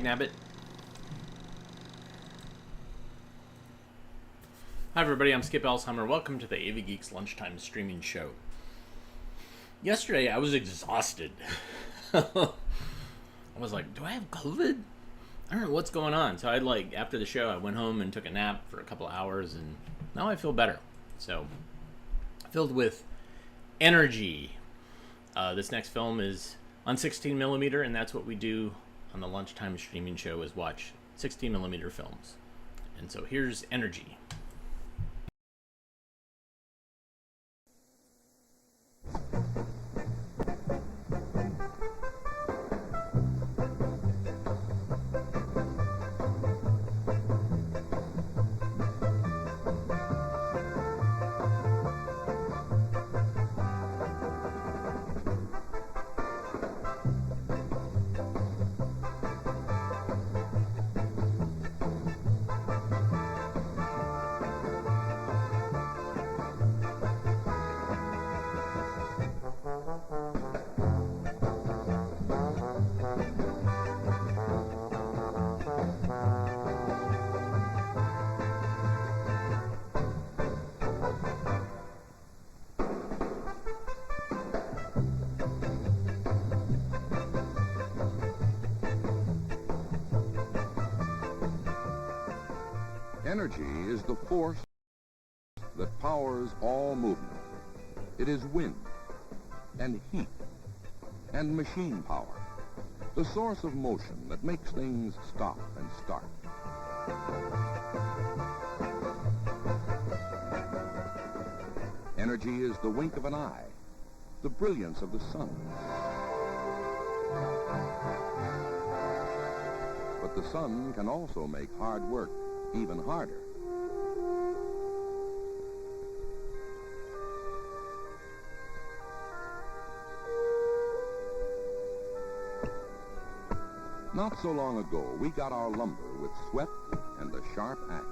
nabbit. Hi everybody, I'm Skip Elsheimer. Welcome to the AV Geeks Lunchtime streaming show. Yesterday I was exhausted. I was like, do I have COVID? I don't know what's going on. So after the show I went home and took a nap for a couple of hours and now I feel better. So, filled with energy. This next film is on 16mm, and that's what we do on the lunchtime streaming show, is watch 16mm films. And so here's Energy. Energy is the force that powers all movement. It is wind and heat and machine power, the source of motion that makes things stop and start. Energy is the wink of an eye, the brilliance of the sun. But the sun can also make hard work even harder. Not so long ago, we got our lumber with sweat and a sharp axe.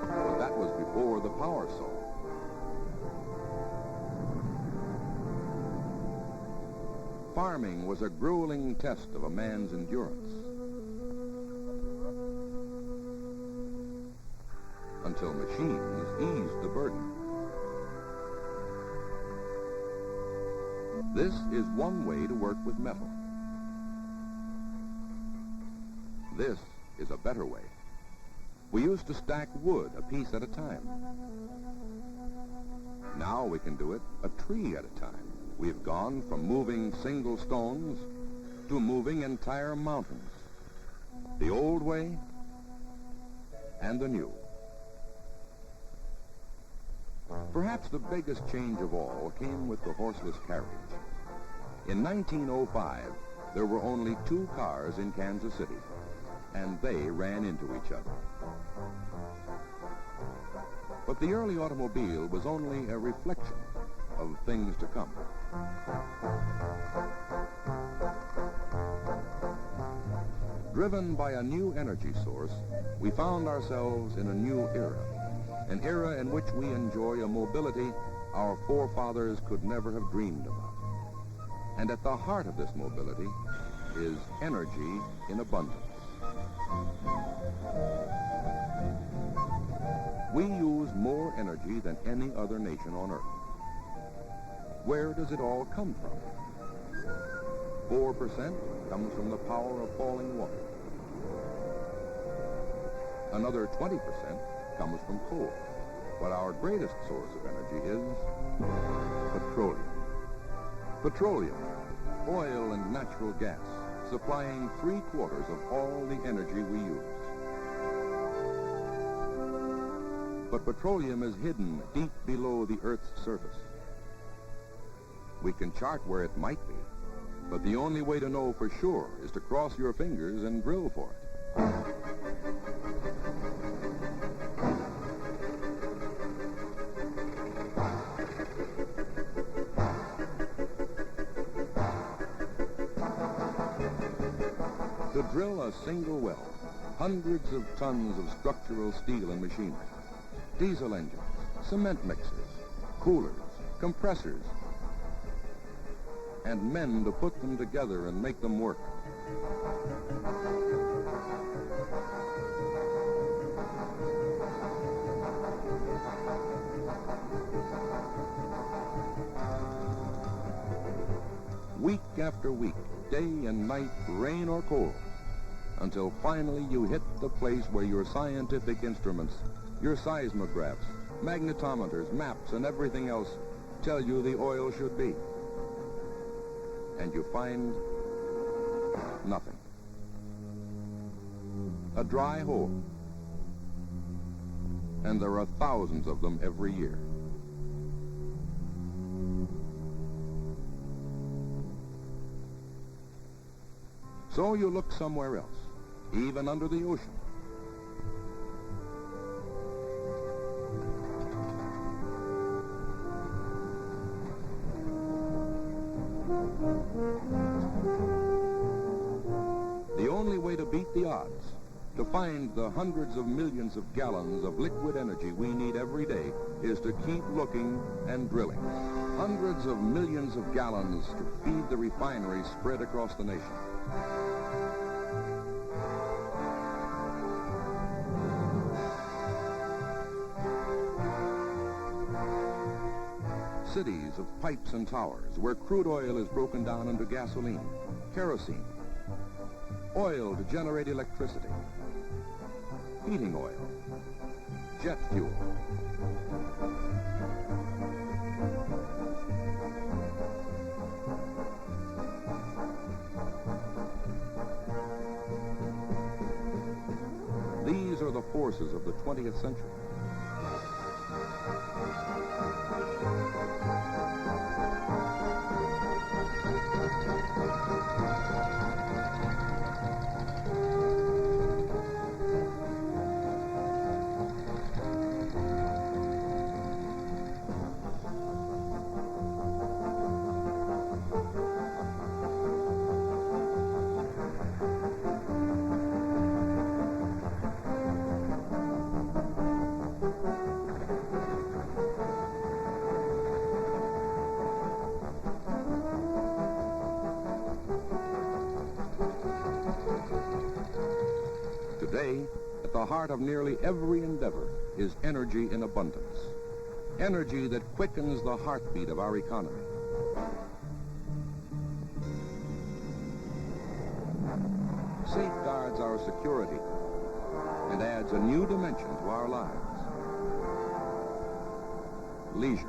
But that was before the power saw. Farming was a grueling test of a man's endurance. Until machines eased the burden. This is one way to work with metal. This is a better way. We used to stack wood a piece at a time. Now we can do it a tree at a time. We've gone from moving single stones to moving entire mountains. The old way and the new. Perhaps the biggest change of all came with the horseless carriage. In 1905, there were only 2 cars in Kansas City, and they ran into each other. But the early automobile was only a reflection of things to come. Driven by a new energy source, we found ourselves in a new era, an era in which we enjoy a mobility our forefathers could never have dreamed about. And at the heart of this mobility is energy in abundance. We use more energy than any other nation on Earth. Where does it all come from? 4% comes from the power of falling water. Another 20% comes from coal. But our greatest source of energy is petroleum. Petroleum, oil and natural gas, supplying 3/4 of all the energy we use. But petroleum is hidden deep below the Earth's surface. We can chart where it might be, but the only way to know for sure is to cross your fingers and drill for it. To drill a single well, hundreds of tons of structural steel and machinery, diesel engines, cement mixers, coolers, compressors, and men to put them together and make them work. Week after week, day and night, rain or cold, until finally you hit the place where your scientific instruments, your seismographs, magnetometers, maps, and everything else tell you the oil should be. And you find nothing. A dry hole. And there are thousands of them every year. So you look somewhere else, even under the ocean. The only way to beat the odds, to find the hundreds of millions of gallons of liquid energy we need every day, is to keep looking and drilling. Hundreds of millions of gallons to feed the refineries spread across the nation. Cities of pipes and towers where crude oil is broken down into gasoline, kerosene, oil to generate electricity, heating oil, jet fuel. These are the forces of the 20th century. Today, at the heart of nearly every endeavor is energy in abundance. Energy that quickens the heartbeat of our economy. Safeguards our security and adds a new dimension to our lives. Leisure.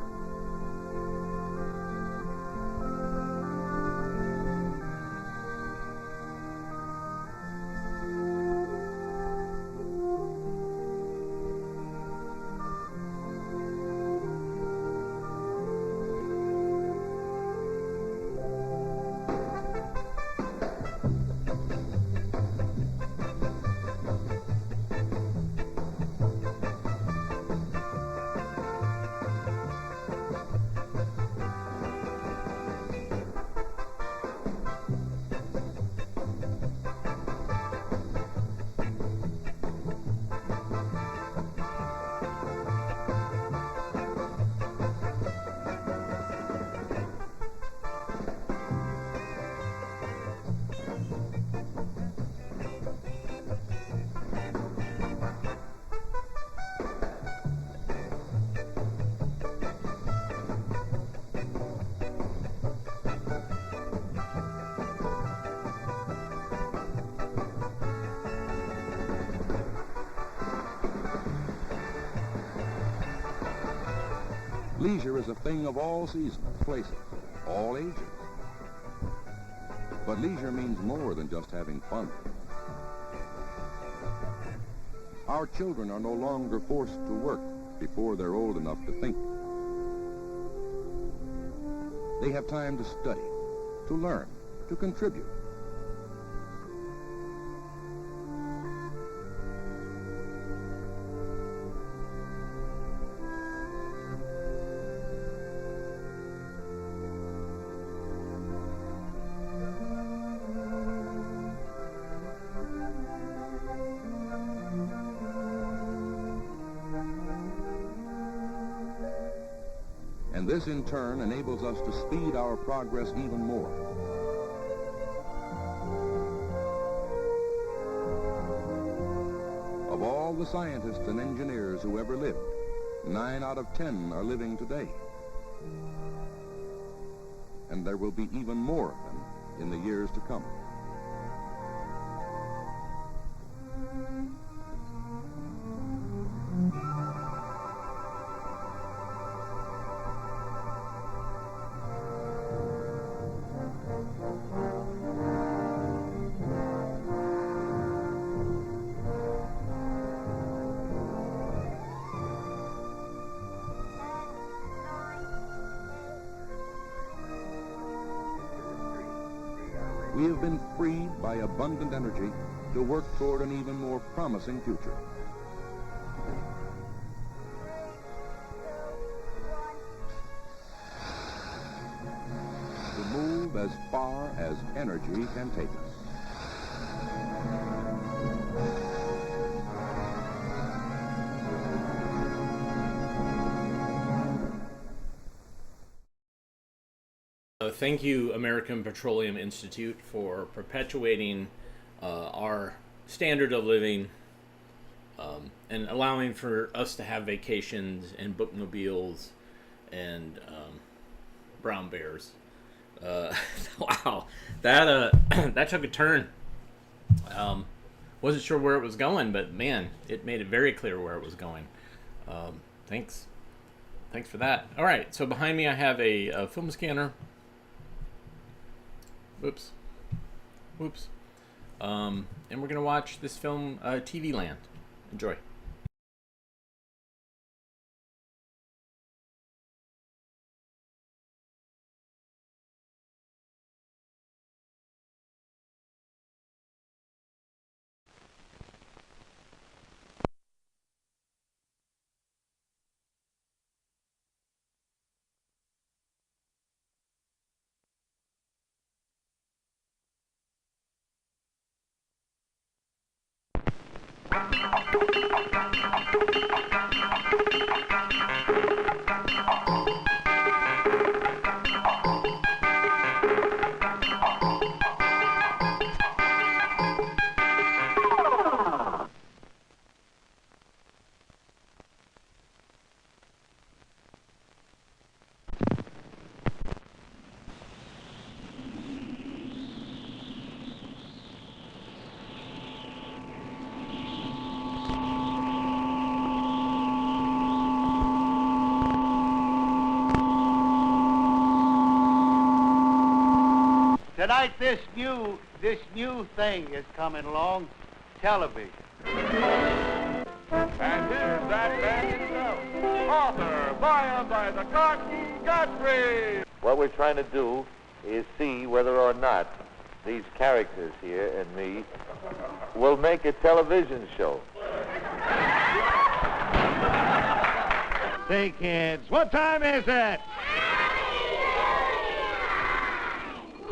Leisure is a thing of all seasons, places, all ages. But leisure means more than just having fun. Our children are no longer forced to work before they're old enough to think. They have time to study, to learn, to contribute. And This, in turn, enables us to speed our progress even more. Of all the scientists and engineers who ever lived, 9 out of 10 are living today. And there will be even more of them in the years to come. We have been freed by abundant energy to work toward an even more promising future. To move as far as energy can take us. Thank you, American Petroleum Institute, for perpetuating our standard of living and allowing for us to have vacations and bookmobiles and brown bears. Wow, that that took a turn. Wasn't sure where it was going, but man, it made it very clear where it was going. Thanks for that. All right, so behind me I have a film scanner. Whoops. And we're gonna watch this film, TV Land. Enjoy. Tonight, this new thing is coming along, television. And here's that man himself, author, by the Carton Godfrey. What we're trying to do is see whether or not these characters here and me will make a television show. Say, kids, what time is it?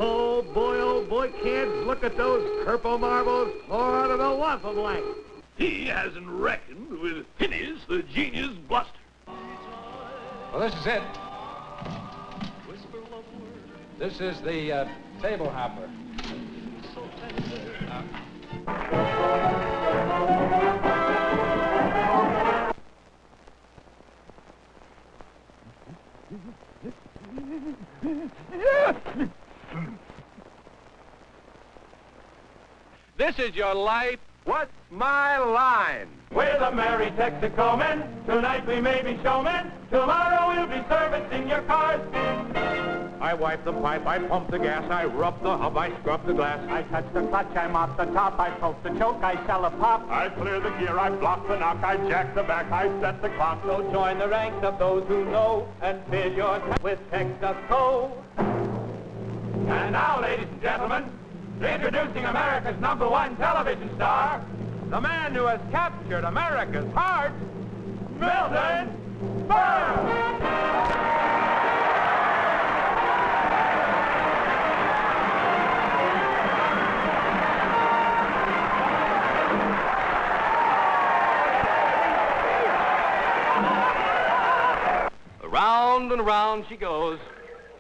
Oh, boy, kids, look at those purple marbles pour out of the waffle blank. He hasn't reckoned with Phineas, the genius buster. Well, this is it. This is the table hopper. This is your life. What's my line? We're the merry Texacomen. Tonight we may be showmen. Tomorrow we'll be servicing your cars. I wipe the pipe, I pump the gas, I rub the hub, I scrub the glass. I touch the clutch, I mop the top, I poke the choke, I sell a pop. I clear the gear, I block the knock, I jack the back, I set the clock. So join the ranks of those who know and fill your tank with Texaco. And now, ladies and gentlemen, introducing America's #1 television star, The man who has captured America's heart, Milton Berle. Around and around she goes.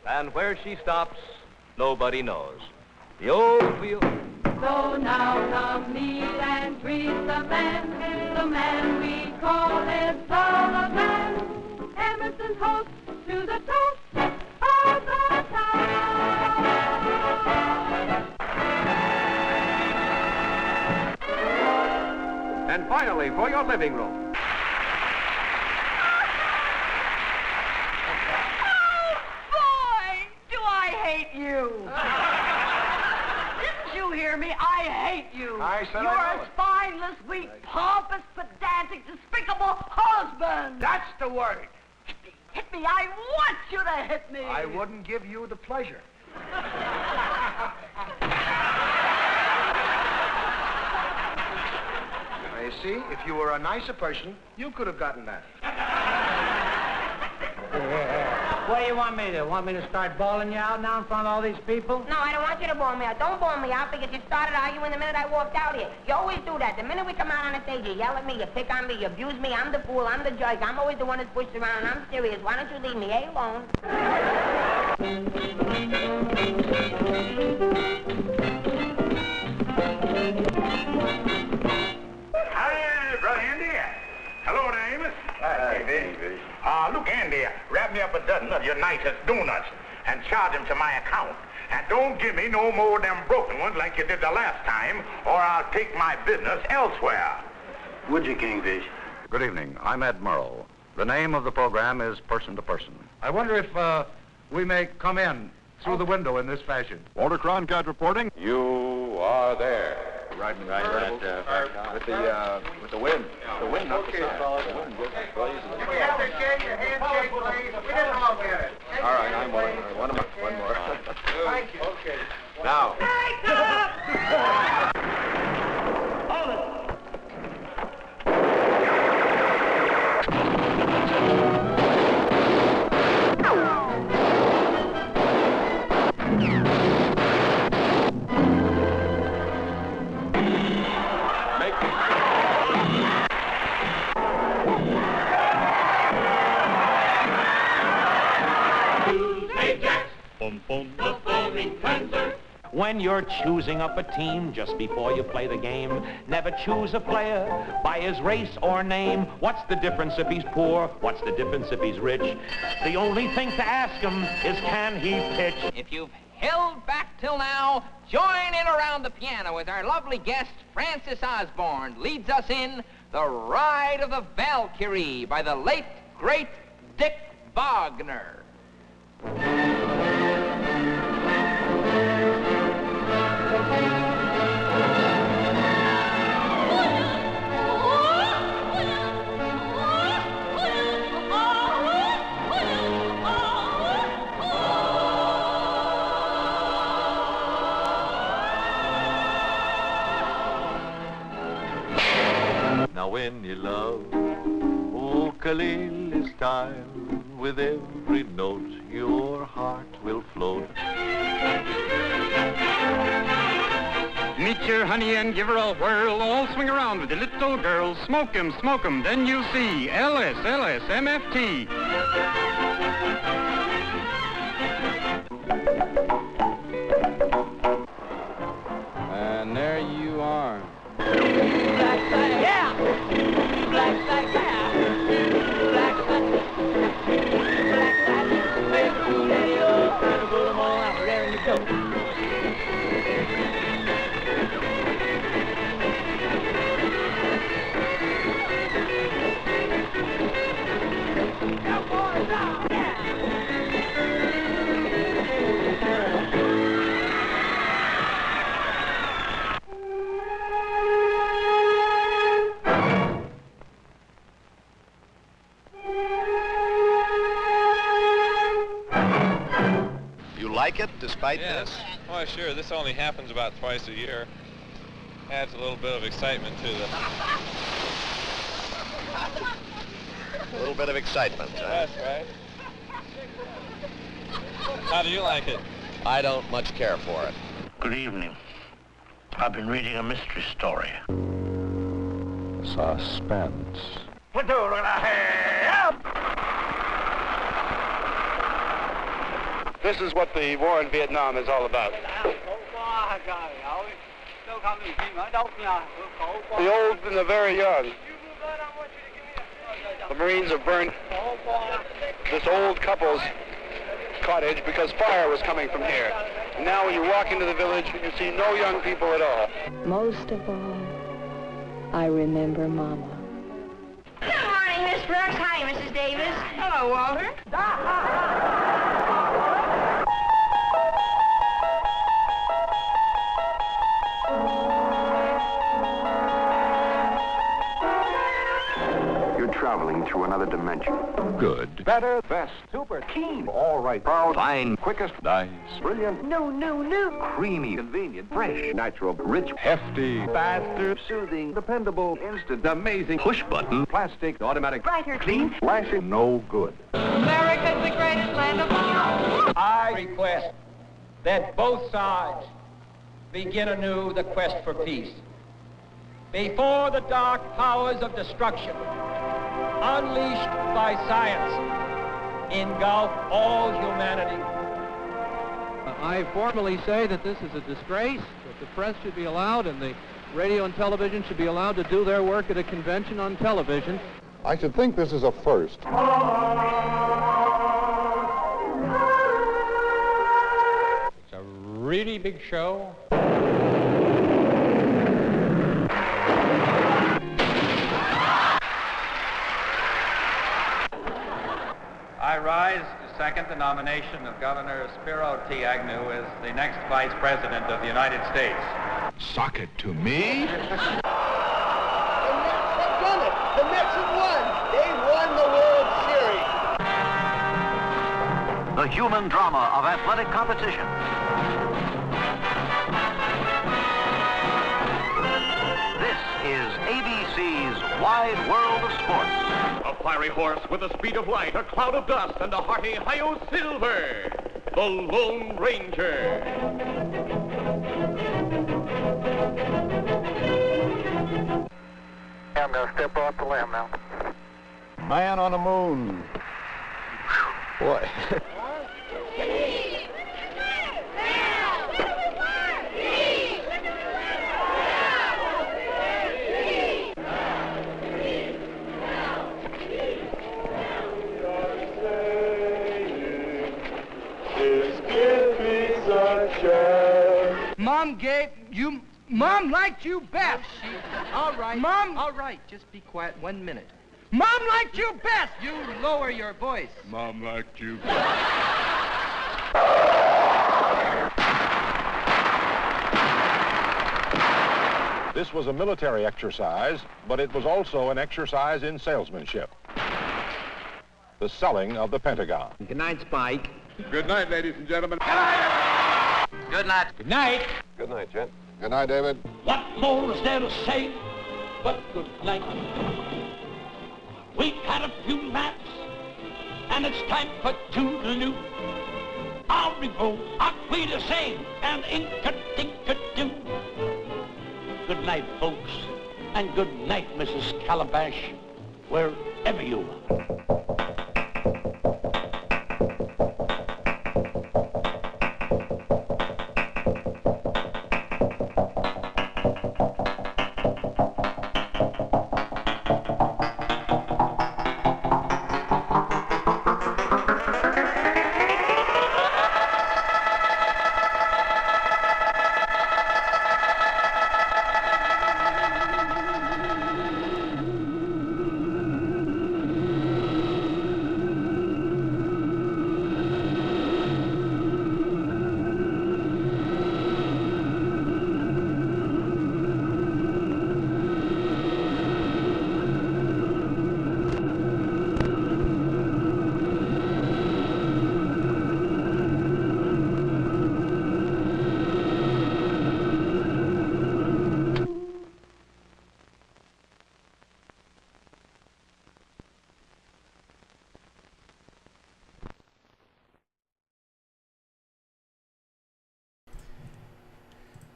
And where she stops, nobody knows. The old wheel. So now come meet and greet the man we call it Sullivan. Emerson's host to the toast of the town. And finally, for your living room. Boy, do I hate you. Didn't you hear me? I hate you. I said You're I know a it. spineless, weak, pompous, pedantic, despicable husband. That's the word. Hit me. I want you to hit me. I wouldn't give you the pleasure. You see, if you were a nicer person, you could have gotten that. What do you want me to do? Want me to start bawling you out now in front of all these people? No, I don't want you to bawl me out. Don't bawl me out because you started arguing the minute I walked out here. You always do that. The minute we come out on the stage, you yell at me, you pick on me, you abuse me. I'm the fool, I'm the judge. I'm always the one that's pushed around, and I'm serious. Why don't you leave me alone? Hi, Brother Andy. Hello there, Amos. Hi, David. Look, Andy, wrap me up a dozen of your nicest donuts and charge them to my account. And don't give me no more of them broken ones like you did the last time, or I'll take my business elsewhere. Would you, Kingfish? Good evening. I'm Ed Murrow. The name of the program is Person to Person. I wonder if we may come in through the window in this fashion. Walter Cronkite reporting. You are there. Riding with the wind. The wind knocked us out. The wind just blazes. Can we have a handshake, please? We didn't all get it. All right, I'm willing. One more. Thank you. Okay. Now. When you're choosing up a team just before you play the game, never choose a player by his race or name. What's the difference if he's poor? What's the difference if he's rich? The only thing to ask him is, can he pitch? If you've held back till now, join in around the piano with our lovely guest, Francis Osborne, leads us in The Ride of the Valkyrie by the late, great Dick Wagner. Now when you love, ukulele style, with every note your heart will float. Meet your honey and give her a whirl, all swing around with the little girl. Smoke 'em, then you'll see LS, MFT. And there you are. Black side, yeah. Black side, yeah. Black side. Black side. Make a fool out of you. Trying to pull them all out. There you go. Now, boys, out. Yeah. Like it despite this? Why, sure. This only happens about twice a year. Adds a little bit of excitement to the... A little bit of excitement, huh? That's right. How do you like it? I don't much care for it. Good evening. I've been reading a mystery story. Suspense. This is what the war in Vietnam is all about. The old and the very young. The Marines have burned this old couple's cottage because fire was coming from here. And now when you walk into the village, you see no young people at all. Most of all, I remember Mama. Good morning, Miss Brooks. Hi, Mrs. Davis. Hello, Walter. You're traveling through another dimension. Good. Better, best, super, keen, all right, proud, fine, quickest, Nice. brilliant, No. creamy, convenient, fresh, natural, rich, hefty, faster, soothing, dependable, instant, amazing, push button, plastic, automatic, Brighter, clean, flashing, no good. America's the greatest land of all. I request that both sides begin anew the quest for peace. Before the dark powers of destruction, unleashed by science, engulf all humanity. I formally say that this is a disgrace, that the press should be allowed and the radio and television should be allowed to do their work at a convention on television. I should think this is a first. It's a really big show. I rise to second the nomination of Governor Spiro T. Agnew as the next Vice President of the United States. Sock it to me. The Mets have done it. The Mets have won. They won the World Series. The human drama of athletic competition. This is ABC's Wide World of Sports. A fiery horse with the speed of light, a cloud of dust, and a hearty hi-yo silver. The Lone Ranger. I'm going to step off the limb now. Man on the moon. Boy. Mom liked you best. All right. Mom. All right. Just be quiet 1 minute. Mom liked you best. You lower your voice. Mom liked you. This was a military exercise, but it was also an exercise in salesmanship. The selling of the Pentagon. Good night, Spike. Good night, ladies and gentlemen. Good night. Good night. Good night, Jet. Good night, David. What more is there to say but good night? We've had a few laps, and it's time for toodaloo. Au revoir, au wiedersehen, and inka-dinka-doo. Good night, folks, and good night, Mrs. Calabash, wherever you are.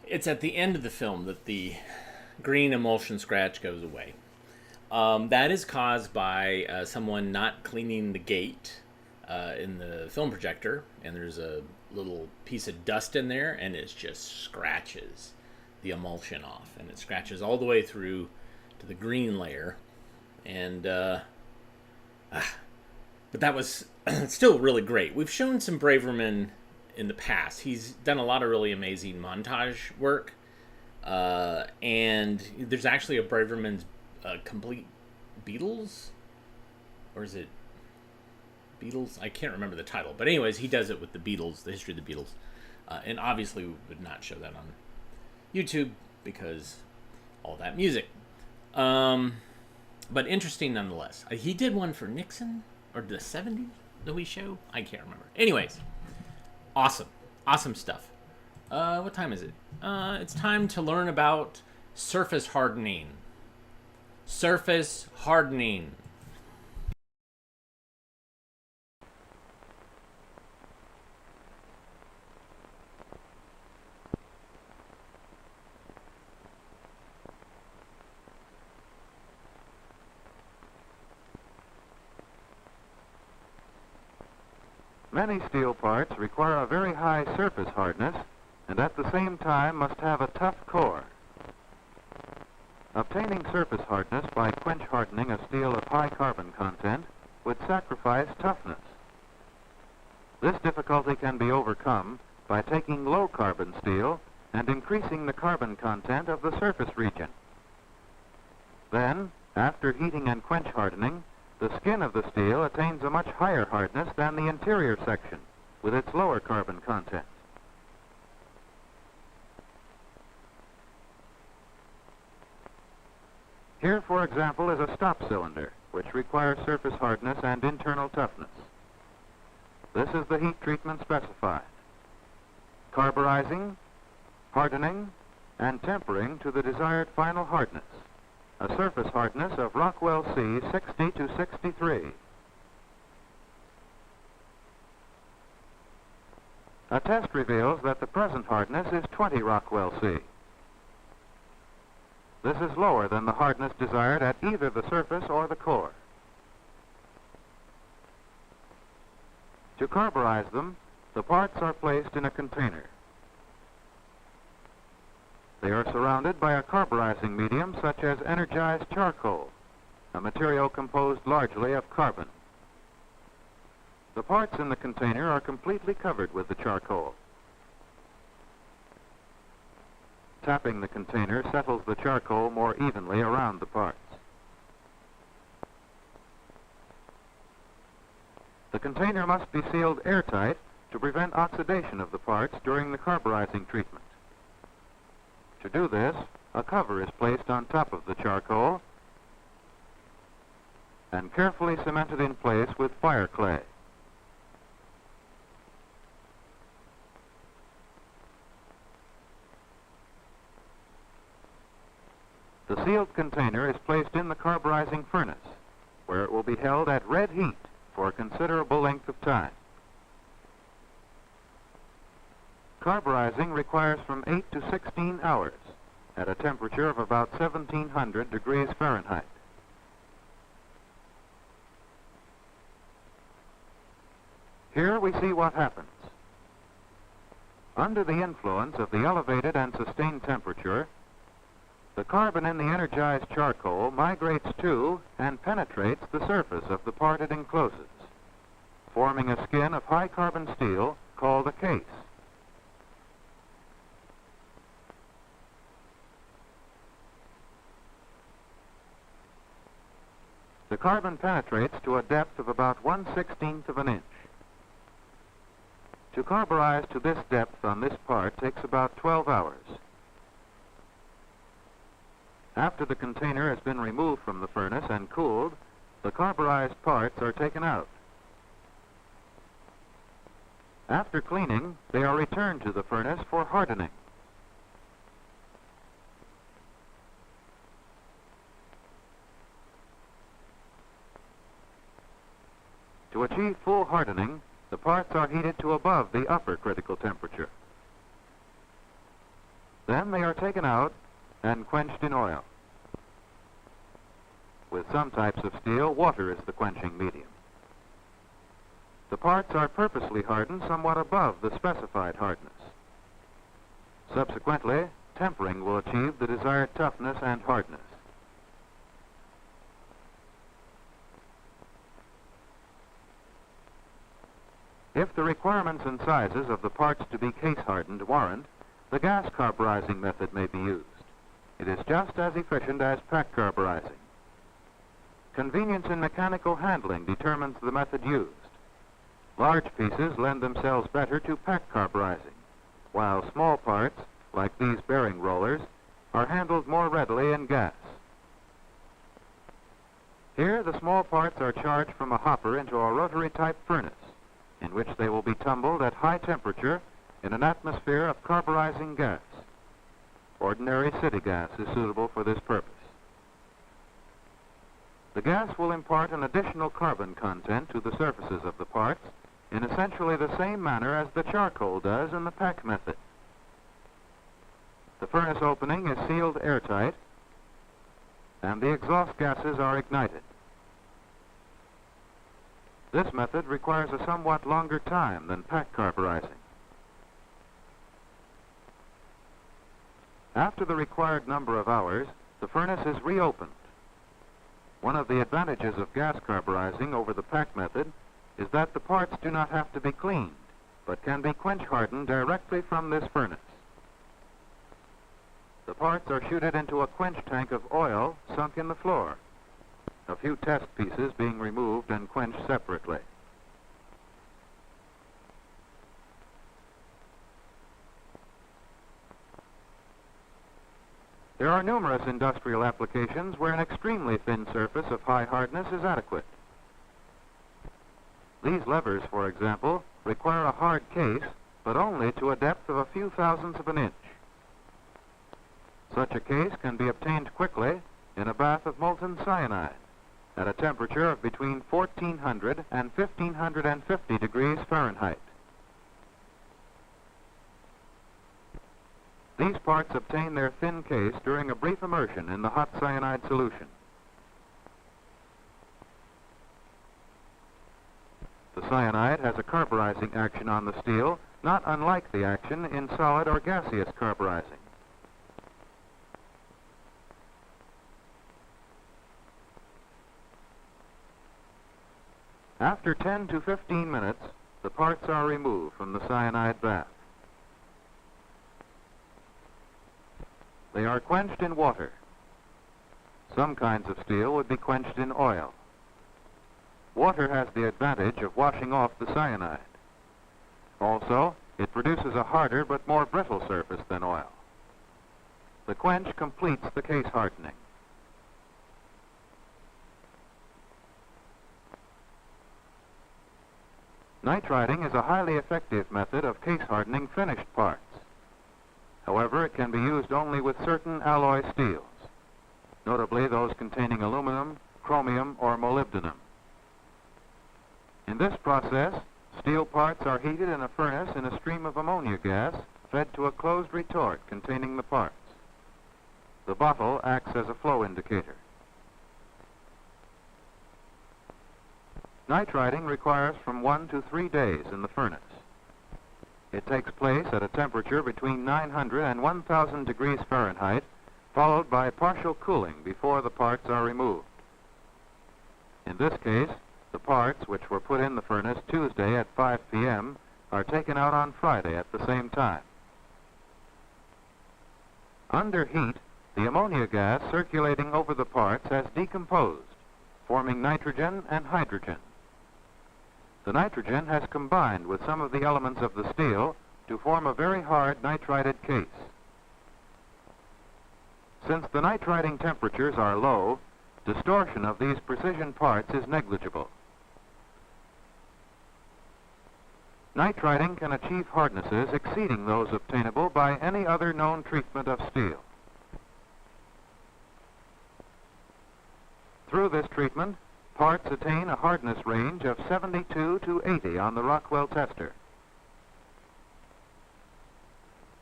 It's at the end of the film that the green emulsion scratch goes away. That is caused by someone not cleaning the gate in the film projector, and there's a little piece of dust in there, and it just scratches the emulsion off, and it scratches all the way through to the green layer, and but that was still really great. We've shown some Braverman in the past. He's done a lot of really amazing montage work, and there's actually a Braverman's complete Beatles, or is it Beatles? I can't remember the title, but anyways, he does it with the Beatles, the history of the Beatles, and obviously we would not show that on YouTube because all that music. But interesting nonetheless. He did one for Nixon or the 70s that we show. I can't remember. Anyways, awesome stuff. What time is it? It's time to learn about surface hardening. Surface hardening. Many steel parts require a very high surface hardness and at the same time must have a tough core. Obtaining surface hardness by quench hardening a steel of high carbon content would sacrifice toughness. This difficulty can be overcome by taking low carbon steel and increasing the carbon content of the surface region. Then, after heating and quench hardening, the skin of the steel attains a much higher hardness than the interior section, with its lower carbon content. Here, for example, is a stop cylinder, which requires surface hardness and internal toughness. This is the heat treatment specified: carburizing, hardening, and tempering to the desired final hardness. A surface hardness of Rockwell C 60 to 63. A test reveals that the present hardness is 20 Rockwell C. This is lower than the hardness desired at either the surface or the core. To carburize them, the parts are placed in a container. They are surrounded by a carburizing medium such as energized charcoal, a material composed largely of carbon. The parts in the container are completely covered with the charcoal. Tapping the container settles the charcoal more evenly around the parts. The container must be sealed airtight to prevent oxidation of the parts during the carburizing treatment. To do this, a cover is placed on top of the charcoal and carefully cemented in place with fire clay. The sealed container is placed in the carburizing furnace, where it will be held at red heat for a considerable length of time. Carburizing requires from 8 to 16 hours at a temperature of about 1700 degrees Fahrenheit. Here we see what happens. Under the influence of the elevated and sustained temperature, the carbon in the energized charcoal migrates to and penetrates the surface of the part it encloses, forming a skin of high carbon steel called a case. The carbon penetrates to a depth of about 1/16 of an inch. To carburize to this depth on this part takes about 12 hours. After the container has been removed from the furnace and cooled, the carburized parts are taken out. After cleaning, they are returned to the furnace for hardening. To achieve full hardening, the parts are heated to above the upper critical temperature. Then they are taken out and quenched in oil. With some types of steel, water is the quenching medium. the parts are purposely hardened somewhat above the specified hardness. Subsequently, tempering will achieve the desired toughness and hardness. If the requirements and sizes of the parts to be case hardened warrant, the gas carburizing method may be used. It is just as efficient as pack carburizing. Convenience in mechanical handling determines the method used. Large pieces lend themselves better to pack carburizing, while small parts, like these bearing rollers, are handled more readily in gas. Here, the small parts are charged from a hopper into a rotary-type furnace, in which they will be tumbled at high temperature in an atmosphere of carburizing gas. Ordinary city gas is suitable for this purpose. The gas will impart an additional carbon content to the surfaces of the parts in essentially the same manner as the charcoal does in the pack method. The furnace opening is sealed airtight, and the exhaust gases are ignited. This method requires a somewhat longer time than pack carburizing. After the required number of hours, the furnace is reopened. One of the advantages of gas carburizing over the pack method is that the parts do not have to be cleaned, but can be quench hardened directly from this furnace. The parts are chuted into a quench tank of oil sunk in the floor, a few test pieces being removed and quenched separately. There are numerous industrial applications where an extremely thin surface of high hardness is adequate. These levers, for example, require a hard case, but only to a depth of a few thousandths of an inch. Such a case can be obtained quickly in a bath of molten cyanide at a temperature of between 1400 and 1550 degrees Fahrenheit. These parts obtain their thin case during a brief immersion in the hot cyanide solution. The cyanide has a carburizing action on the steel, not unlike the action in solid or gaseous carburizing. After 10 to 15 minutes, the parts are removed from the cyanide bath. They are quenched in water. Some kinds of steel would be quenched in oil. Water has the advantage of washing off the cyanide. Also, it produces a harder but more brittle surface than oil. The quench completes the case hardening. Nitriding is a highly effective method of case hardening finished parts. However, it can be used only with certain alloy steels, notably those containing aluminum, chromium, or molybdenum. In this process, steel parts are heated in a furnace in a stream of ammonia gas fed to a closed retort containing the parts. The bottle acts as a flow indicator. Nitriding requires from 1 to 3 days in the furnace. It takes place at a temperature between 900 and 1000 degrees Fahrenheit, followed by partial cooling before the parts are removed. In this case, the parts, which were put in the furnace Tuesday at 5 p.m., are taken out on Friday at the same time. Under heat, the ammonia gas circulating over the parts has decomposed, forming nitrogen and hydrogen. The nitrogen has combined with some of the elements of the steel to form a very hard nitrided case. Since the nitriding temperatures are low, distortion of these precision parts is negligible. Nitriding can achieve hardnesses exceeding those obtainable by any other known treatment of steel. Through this treatment, parts attain a hardness range of 72 to 80 on the Rockwell tester.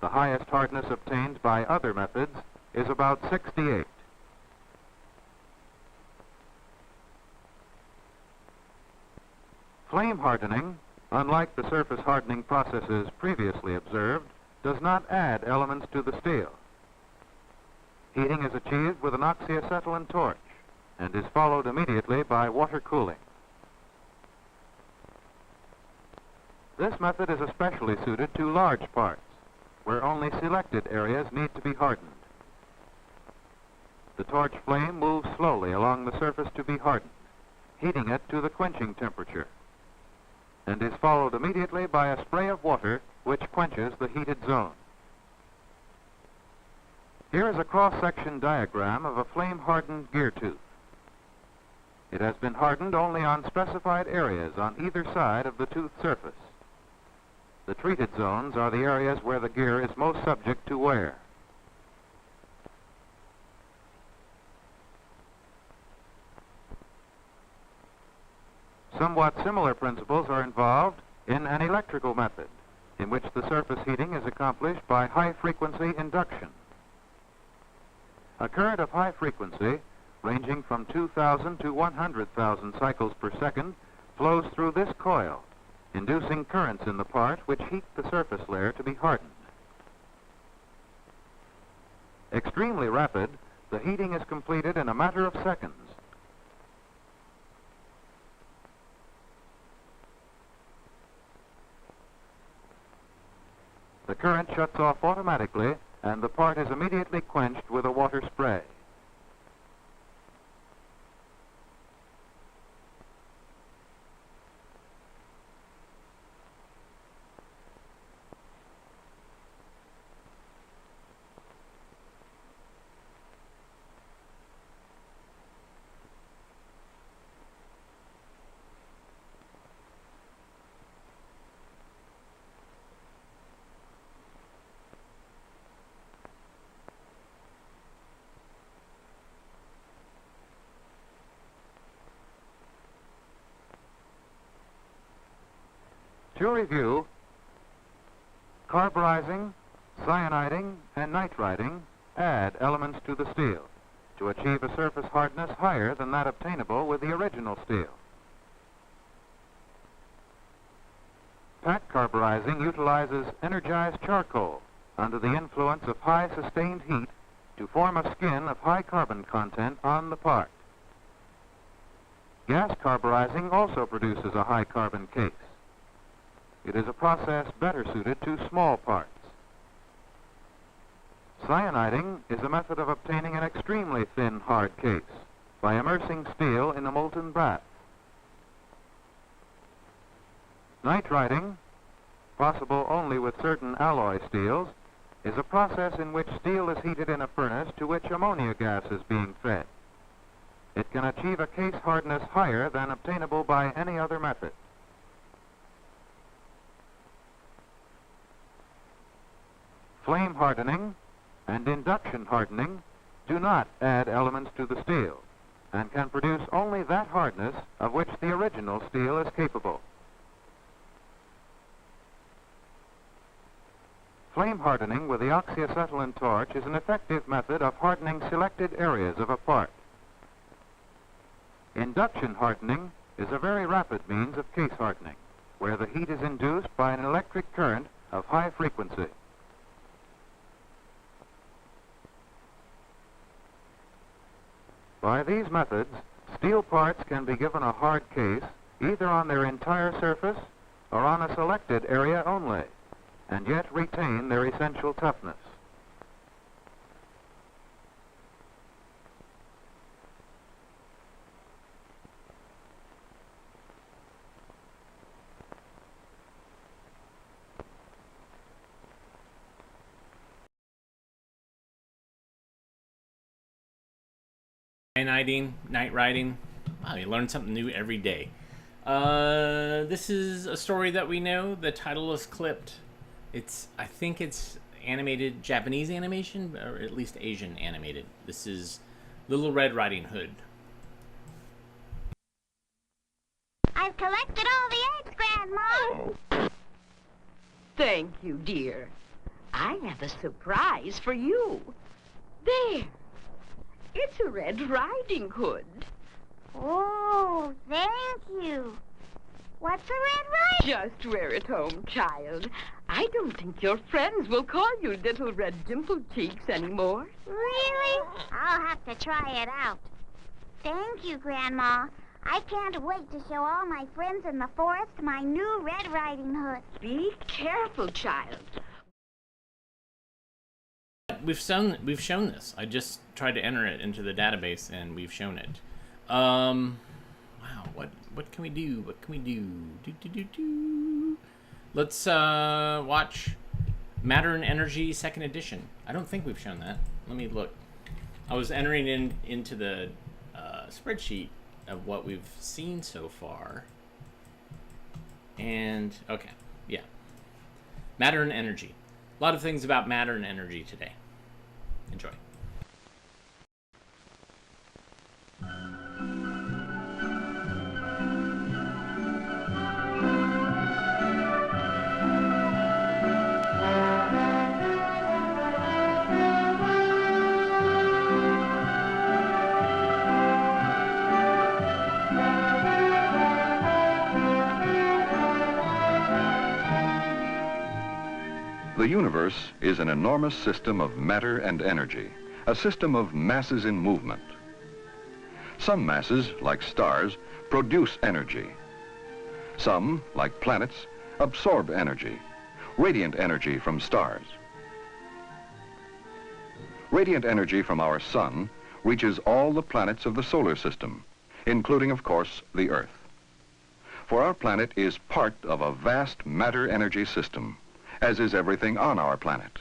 The highest hardness obtained by other methods is about 68. Flame hardening, unlike the surface hardening processes previously observed, does not add elements to the steel. Heating is achieved with an oxyacetylene torch and is followed immediately by water cooling. This method is especially suited to large parts, where only selected areas need to be hardened. The torch flame moves slowly along the surface to be hardened, heating it to the quenching temperature, and is followed immediately by a spray of water which quenches the heated zone. Here is a cross-section diagram of a flame-hardened gear tooth. It has been hardened only on specified areas on either side of the tooth surface. The treated zones are the areas where the gear is most subject to wear. Somewhat similar principles are involved in an electrical method, in which the surface heating is accomplished by high-frequency induction. A current of high frequency, ranging from 2,000 to 100,000 cycles per second, flows through this coil, inducing currents in the part which heat the surface layer to be hardened. Extremely rapid, the heating is completed in a matter of seconds. The current shuts off automatically, and the part is immediately quenched with a water spray. To review, carburizing, cyaniding, and nitriding add elements to the steel to achieve a surface hardness higher than that obtainable with the original steel. Pack carburizing utilizes energized charcoal under the influence of high sustained heat to form a skin of high carbon content on the part. Gas carburizing also produces a high carbon case. It is a process better suited to small parts. Cyaniding is a method of obtaining an extremely thin hard case by immersing steel in a molten bath. Nitriding, possible only with certain alloy steels, is a process in which steel is heated in a furnace to which ammonia gas is being fed. It can achieve a case hardness higher than obtainable by any other method. Flame hardening and induction hardening do not add elements to the steel and can produce only that hardness of which the original steel is capable. Flame hardening with the oxyacetylene torch is an effective method of hardening selected areas of a part. Induction hardening is a very rapid means of case hardening, where the heat is induced by an electric current of high frequency. By these methods, steel parts can be given a hard case either on their entire surface or on a selected area only, and yet retain their essential toughness. Cyaniding, nitriding. Wow, you learn something new every day. This is a story that we know. The title is clipped. I think it's animated, Japanese animation, or at least Asian animated. This is Little Red Riding Hood. I've collected all the eggs, Grandma. Thank you, dear. I have a surprise for you. There. It's a Red Riding Hood. Oh, thank you. What's a red rider? Just wear it home, child. I don't think your friends will call you Little Red Dimple Cheeks anymore. Really? I'll have to try it out. Thank you, Grandma. I can't wait to show all my friends in the forest my new Red Riding Hood. Be careful, child. We've shown this. I just tried to enter it into the database, and we've shown it. Wow. What can we do? What can we do? Let's watch Matter and Energy Second Edition. I don't think we've shown that. Let me look. I was entering into the spreadsheet of what we've seen so far. And, okay, yeah. Matter and Energy. A lot of things about matter and energy today. Enjoy. The universe is an enormous system of matter and energy, a system of masses in movement. Some masses, like stars, produce energy. Some, like planets, absorb energy, radiant energy from stars. Radiant energy from our sun reaches all the planets of the solar system, including, of course, the Earth. For our planet is part of a vast matter-energy system, as is everything on our planet.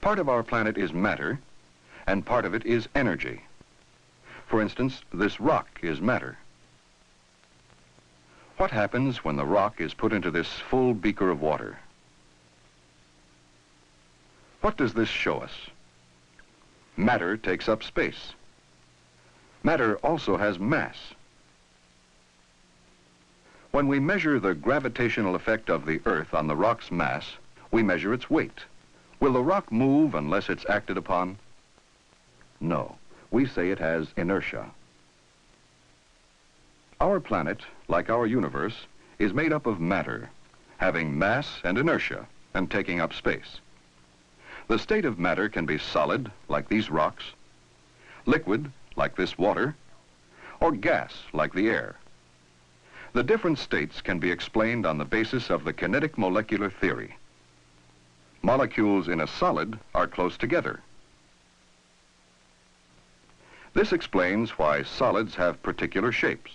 Part of our planet is matter, and part of it is energy. For instance, this rock is matter. What happens when the rock is put into this full beaker of water? What does this show us? Matter takes up space. Matter also has mass. When we measure the gravitational effect of the Earth on the rock's mass, we measure its weight. Will the rock move unless it's acted upon? No. We say it has inertia. Our planet, like our universe, is made up of matter, having mass and inertia, and taking up space. The state of matter can be solid, like these rocks, liquid, like this water, or gas, like the air. The different states can be explained on the basis of the kinetic molecular theory. Molecules in a solid are close together. This explains why solids have particular shapes.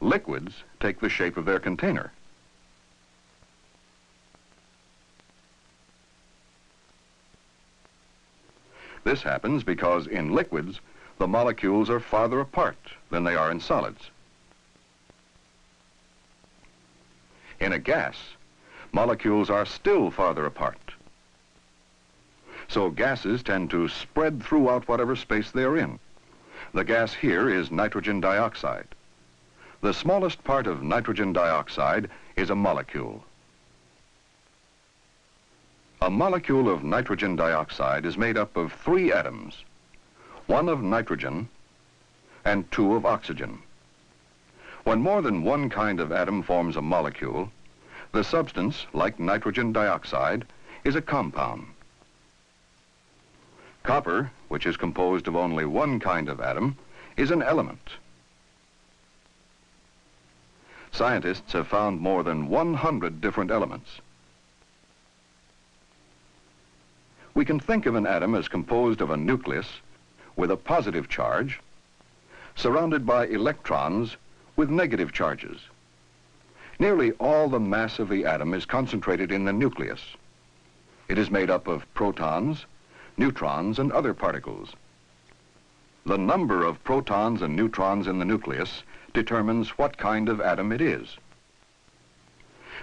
Liquids take the shape of their container. This happens because in liquids, the molecules are farther apart than they are in solids. In a gas, molecules are still farther apart. So gases tend to spread throughout whatever space they are in. The gas here is nitrogen dioxide. The smallest part of nitrogen dioxide is a molecule. A molecule of nitrogen dioxide is made up of 3 atoms, 1 of nitrogen and 2 of oxygen. When more than one kind of atom forms a molecule, the substance, like nitrogen dioxide, is a compound. Copper, which is composed of only one kind of atom, is an element. Scientists have found more than 100 different elements. We can think of an atom as composed of a nucleus with a positive charge, surrounded by electrons with negative charges. Nearly all the mass of the atom is concentrated in the nucleus. It is made up of protons, neutrons, and other particles. The number of protons and neutrons in the nucleus determines what kind of atom it is.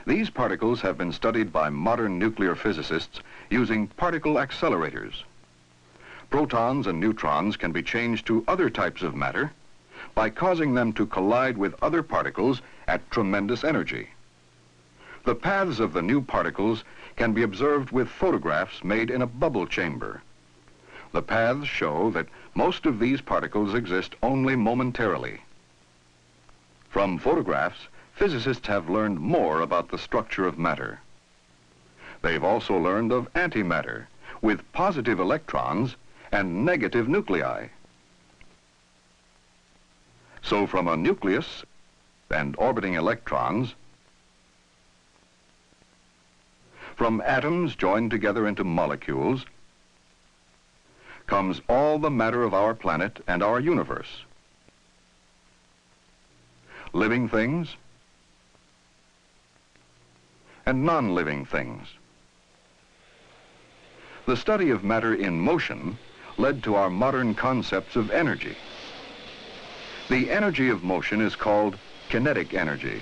These particles have been studied by modern nuclear physicists using particle accelerators. Protons and neutrons can be changed to other types of matter by causing them to collide with other particles at tremendous energy. The paths of the new particles can be observed with photographs made in a bubble chamber. The paths show that most of these particles exist only momentarily. From photographs, physicists have learned more about the structure of matter. They've also learned of antimatter, with positive electrons and negative nuclei. So from a nucleus and orbiting electrons, from atoms joined together into molecules, comes all the matter of our planet and our universe. Living things and non-living things. The study of matter in motion led to our modern concepts of energy. The energy of motion is called kinetic energy.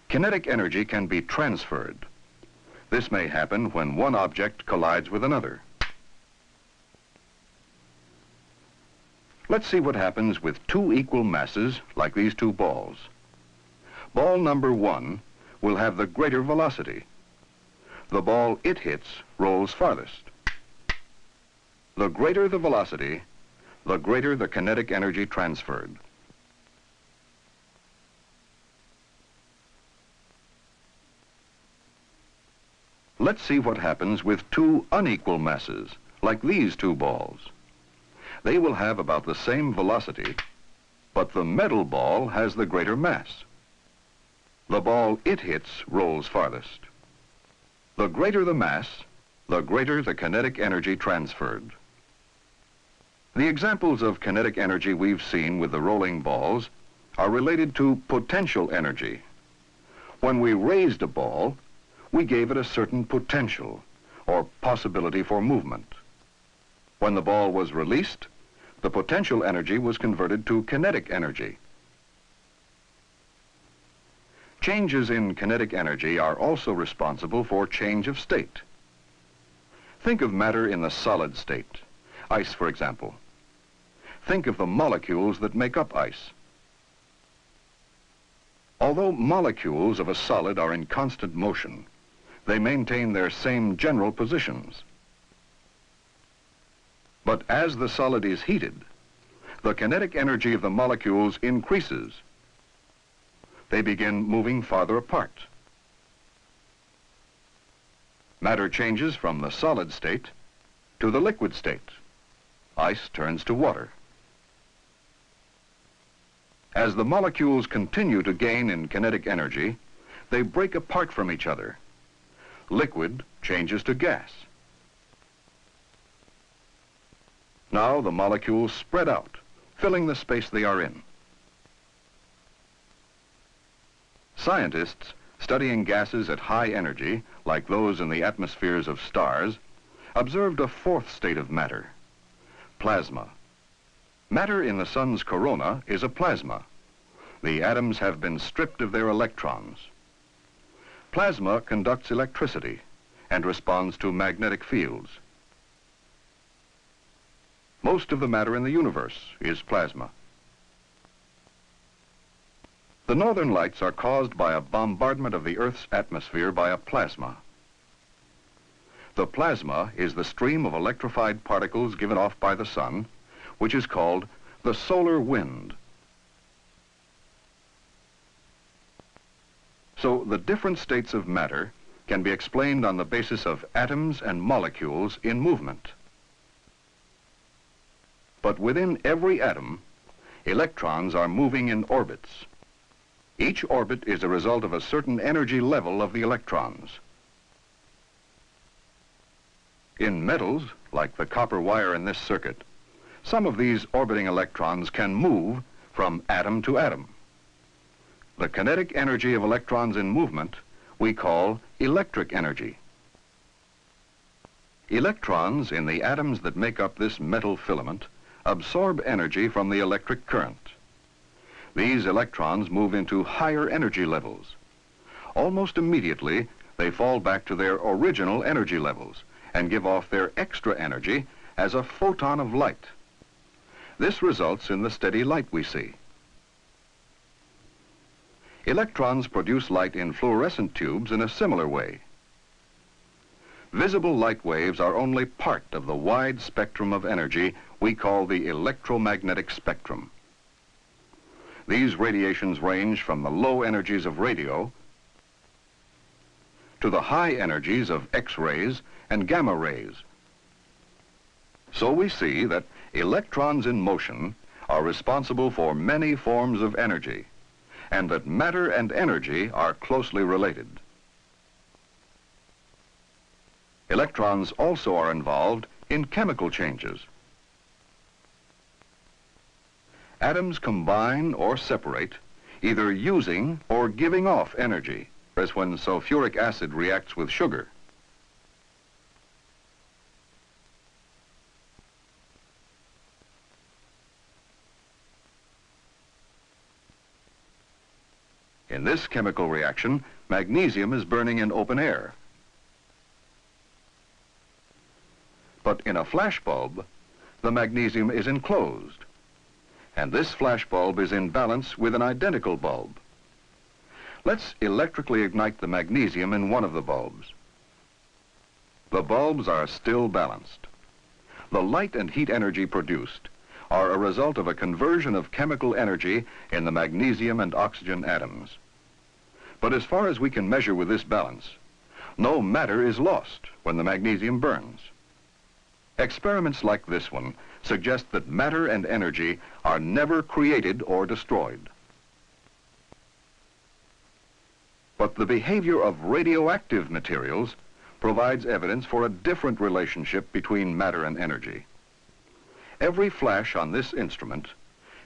Kinetic energy can be transferred. This may happen when one object collides with another. Let's see what happens with two equal masses like these two balls. Ball number 1 will have the greater velocity. The ball it hits rolls farthest. The greater the velocity, the greater the kinetic energy transferred. Let's see what happens with two unequal masses, like these two balls. They will have about the same velocity, but the metal ball has the greater mass. The ball it hits rolls farthest. The greater the mass, the greater the kinetic energy transferred. The examples of kinetic energy we've seen with the rolling balls are related to potential energy. When we raised a ball, we gave it a certain potential or possibility for movement. When the ball was released, the potential energy was converted to kinetic energy. Changes in kinetic energy are also responsible for change of state. Think of matter in the solid state, ice for example. Think of the molecules that make up ice. Although molecules of a solid are in constant motion, they maintain their same general positions. But as the solid is heated, the kinetic energy of the molecules increases. They begin moving farther apart. Matter changes from the solid state to the liquid state. Ice turns to water. As the molecules continue to gain in kinetic energy, they break apart from each other. Liquid changes to gas. Now the molecules spread out, filling the space they are in. Scientists studying gases at high energy, like those in the atmospheres of stars, observed a fourth state of matter, plasma. Matter in the sun's corona is a plasma. The atoms have been stripped of their electrons. Plasma conducts electricity and responds to magnetic fields. Most of the matter in the universe is plasma. The northern lights are caused by a bombardment of the Earth's atmosphere by a plasma. The plasma is the stream of electrified particles given off by the sun, which is called the solar wind. So the different states of matter can be explained on the basis of atoms and molecules in movement. But within every atom, electrons are moving in orbits. Each orbit is a result of a certain energy level of the electrons. In metals, like the copper wire in this circuit, some of these orbiting electrons can move from atom to atom. The kinetic energy of electrons in movement we call electric energy. Electrons in the atoms that make up this metal filament absorb energy from the electric current. These electrons move into higher energy levels. Almost immediately, they fall back to their original energy levels and give off their extra energy as a photon of light. This results in the steady light we see. Electrons produce light in fluorescent tubes in a similar way. Visible light waves are only part of the wide spectrum of energy we call the electromagnetic spectrum. These radiations range from the low energies of radio to the high energies of X-rays and gamma rays. So we see that electrons in motion are responsible for many forms of energy, and that matter and energy are closely related. Electrons also are involved in chemical changes. Atoms combine or separate, either using or giving off energy, as when sulfuric acid reacts with sugar. In this chemical reaction, magnesium is burning in open air. But in a flash bulb, the magnesium is enclosed, and this flash bulb is in balance with an identical bulb. Let's electrically ignite the magnesium in one of the bulbs. The bulbs are still balanced. The light and heat energy produced are a result of a conversion of chemical energy in the magnesium and oxygen atoms. But as far as we can measure with this balance, no matter is lost when the magnesium burns. Experiments like this one suggest that matter and energy are never created or destroyed. But the behavior of radioactive materials provides evidence for a different relationship between matter and energy. Every flash on this instrument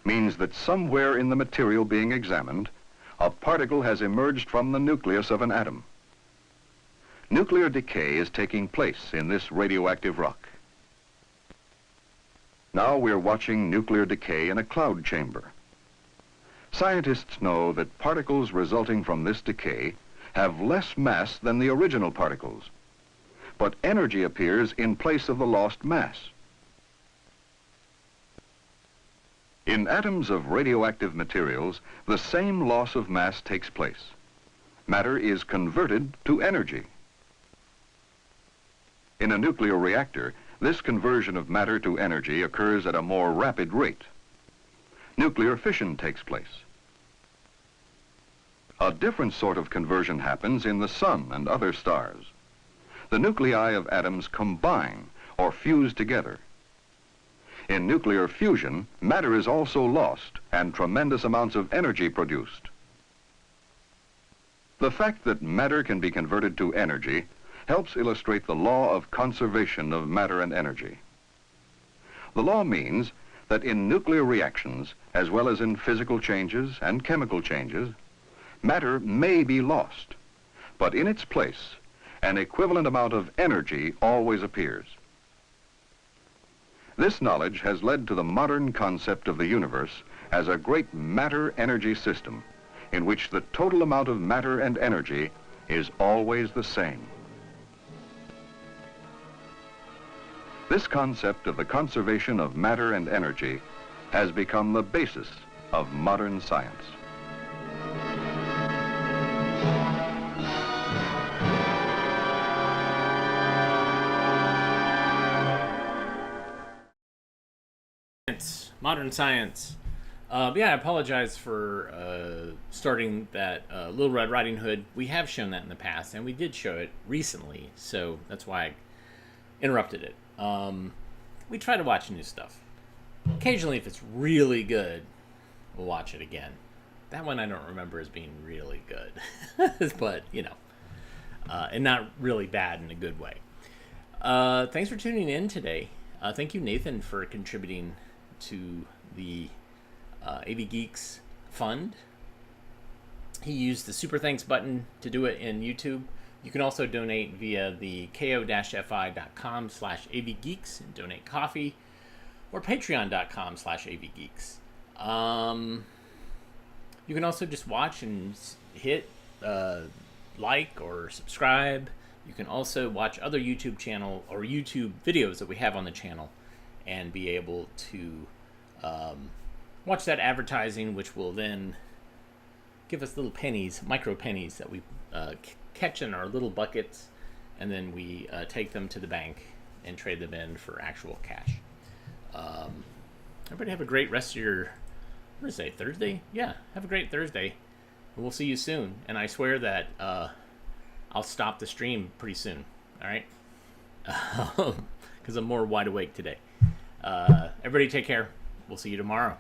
means that somewhere in the material being examined, a particle has emerged from the nucleus of an atom. Nuclear decay is taking place in this radioactive rock. Now we're watching nuclear decay in a cloud chamber. Scientists know that particles resulting from this decay have less mass than the original particles, but energy appears in place of the lost mass. In atoms of radioactive materials, the same loss of mass takes place. Matter is converted to energy. In a nuclear reactor, this conversion of matter to energy occurs at a more rapid rate. Nuclear fission takes place. A different sort of conversion happens in the sun and other stars. The nuclei of atoms combine or fuse together. In nuclear fusion, matter is also lost and tremendous amounts of energy produced. The fact that matter can be converted to energy helps illustrate the law of conservation of matter and energy. The law means that in nuclear reactions, as well as in physical changes and chemical changes, matter may be lost, but in its place, an equivalent amount of energy always appears. This knowledge has led to the modern concept of the universe as a great matter-energy system in which the total amount of matter and energy is always the same. This concept of the conservation of matter and energy has become the basis of modern science. Modern science. Yeah, I apologize for starting that Little Red Riding Hood. We have shown that in the past, and we did show it recently, so that's why I interrupted it. We try to watch new stuff. Occasionally, if it's really good, we'll watch it again. That one I don't remember as being really good, but, you know, and not really bad in a good way. Thanks for tuning in today. Thank you, Nathan, for contributing to the AV Geeks Fund. He used the Super Thanks button to do it in YouTube. You can also donate via the ko-fi.com/avgeeks and donate coffee, or patreon.com/avgeeks. You can also just watch and hit like or subscribe. You can also watch other YouTube channel or YouTube videos that we have on the channel and be able to watch that advertising, which will then give us little pennies, micro pennies that we catch in our little buckets and then we take them to the bank and trade them in for actual cash. Everybody have a great rest of your, what did I say, Thursday? Yeah, have a great Thursday. And we'll see you soon. And I swear that I'll stop the stream pretty soon. All right? Because I'm more wide awake today. Everybody take care. We'll see you tomorrow.